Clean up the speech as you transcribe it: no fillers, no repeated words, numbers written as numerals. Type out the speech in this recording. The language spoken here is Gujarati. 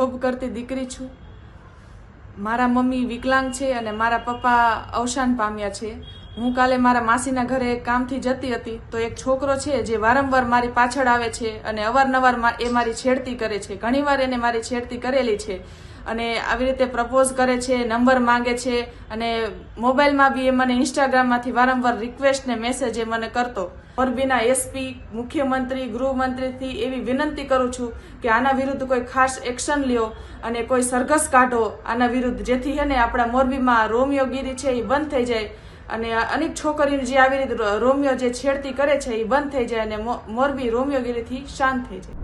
જોબ કરતી દીકરી છું। મારા મમ્મી વિકલાંગ છે અને મારા પપ્પા અવસાન પામ્યા છે। હું કાલે મારા માસીના ઘરે કામથી જતી હતી તો એક છોકરો છે જે વારંવાર મારી પાછળ આવે છે અને અવારનવાર એ મારી છેડતી કરે છે। ઘણીવાર એને મારી છેડતી કરેલી છે અને આવી રીતે પ્રપોઝ કરે છે, નંબર માંગે છે અને મોબાઈલમાં બી એ મને ઇન્સ્ટાગ્રામમાંથી વારંવાર રિક્વેસ્ટ ને મેસેજ એ મને કરતો। મોરબીના એસપી, મુખ્યમંત્રી, ગૃહમંત્રીથી એવી વિનંતી કરું છું કે આના વિરુદ્ધ કોઈ ખાસ એક્શન લ્યો અને કોઈ સરઘસ કાઢો આના વિરુદ્ધ, જેથી છે ને આપણા મોરબીમાં રોમિયોગીરી છે એ બંધ થઈ જાય અને અનેક છોકરીઓ જે આવી રીતે રોમિયો જે છેડતી કરે છે એ બંધ થઈ જાય અને મોરબી રોમિયોગીરીથી શાંત થઈ જાય।